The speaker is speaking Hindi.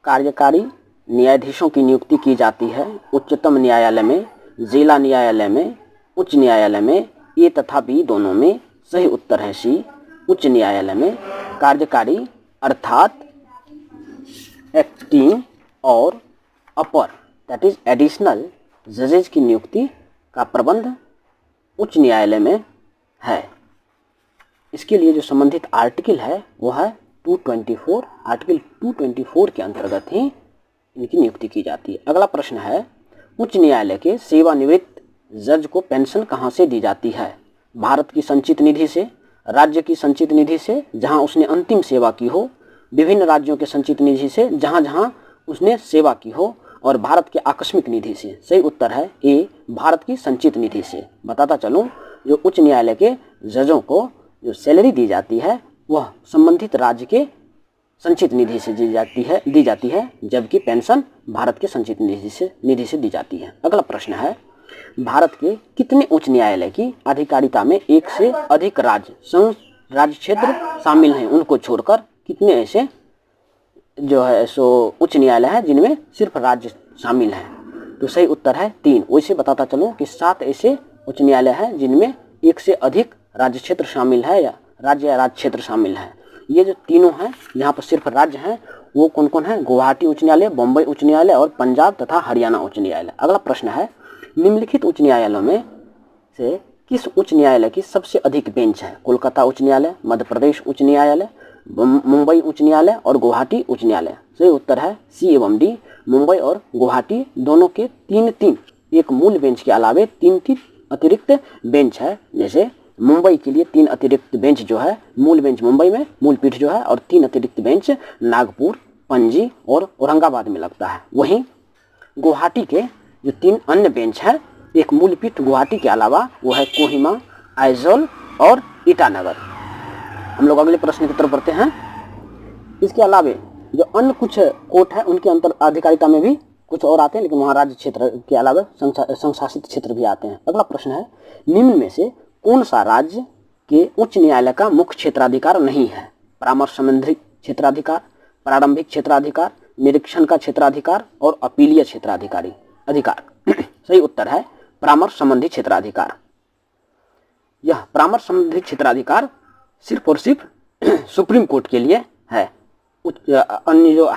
कार्यकारी न्यायाधीशों की नियुक्ति की जाती है उच्चतम न्यायालय में, जिला न्यायालय में, उच्च न्यायालय में, ए तथा बी दोनों में। सही उत्तर है सी, उच्च न्यायालय में। कार्यकारी अर्थात एक्टिंग और अपर दैट इज एडिशनल जजेज की नियुक्ति का प्रबंध उच्च न्यायालय में है। इसके लिए जो संबंधित आर्टिकल है वो है 224, आर्टिकल 224 के अंतर्गत ही इनकी नियुक्ति की जाती है। अगला प्रश्न है, उच्च न्यायालय के सेवानिवृत्त जज को पेंशन कहाँ से दी जाती है? भारत की संचित निधि से, राज्य की संचित निधि से जहाँ उसने अंतिम सेवा की हो, विभिन्न राज्यों के संचित निधि से जहाँ जहाँ उसने सेवा की हो, और भारत के आकस्मिक निधि से। सही उत्तर है ए, भारत की संचित निधि से। बताता चलूँ, जो उच्च न्यायालय के जजों को जो सैलरी दी जाती है वह संबंधित राज्य के संचित निधि से दी जाती है, जबकि पेंशन भारत के संचित निधि से दी जाती है। अगला प्रश्न है, भारत के कितने उच्च न्यायालय की अधिकारिता में एक से अधिक राज्य क्षेत्र शामिल हैं? उनको छोड़कर कितने ऐसे जो है सो उच्च न्यायालय है जिनमें सिर्फ राज्य शामिल हैं? तो सही उत्तर है 3। वैसे बताता चलूँ कि 7 ऐसे उच्च न्यायालय हैं जिनमें एक से अधिक राज्य क्षेत्र शामिल है या राज्य क्षेत्र शामिल है। ये जो तीनों हैं यहाँ पर सिर्फ राज्य हैं, वो कौन कौन है? गुवाहाटी उच्च न्यायालय, बम्बई उच्च न्यायालय और पंजाब तथा हरियाणा उच्च न्यायालय। अगला प्रश्न है, निम्नलिखित उच्च न्यायालयों में से किस उच्च न्यायालय की सबसे अधिक बेंच है? कोलकाता उच्च न्यायालय, मध्य प्रदेश उच्च न्यायालय, मुंबई उच्च न्यायालय और गुवाहाटी उच्च न्यायालय। सही उत्तर है सी एवं डी। मुंबई और गुवाहाटी दोनों के 3-3 एक मूल बेंच के अलावे 3-3 अतिरिक्त बेंच है। जैसे मुंबई के लिए 3 अतिरिक्त बेंच जो है, मूल बेंच मुंबई में, मूल पीठ जो है, और 3 अतिरिक्त बेंच नागपुर, पणजी और औरंगाबाद में लगता है। वहीं गुवाहाटी के जो 3 अन्य बेंच हैं, एक मूल पीठ गुवाहाटी के अलावा वो है कोहिमा, आइजोल और ईटानगर। हम लोग अगले प्रश्न की तरफ बढ़ते हैं। इसके अलावा जो अन्य कुछ कोर्ट है उनके अंतर अधिकारिता में भी कुछ और आते हैं, लेकिन वहाँ राज्य क्षेत्र के अलावा संशासित क्षेत्र भी आते हैं। अगला प्रश्न है, निम्न में से कौन सा राज्य के उच्च न्यायालय का मुख्य क्षेत्राधिकार नहीं है? परामर्श संबंधी क्षेत्राधिकार, प्रारंभिक क्षेत्राधिकार, निरीक्षण का क्षेत्राधिकार और अपीलीय क्षेत्राधिकारी अधिकार। सही उत्तर है परामर्श संबंधी क्षेत्राधिकार। यह परामर्श संबंधी क्षेत्राधिकार सिर्फ और सिर्फ सुप्रीम कोर्ट के लिए है। अन्य जो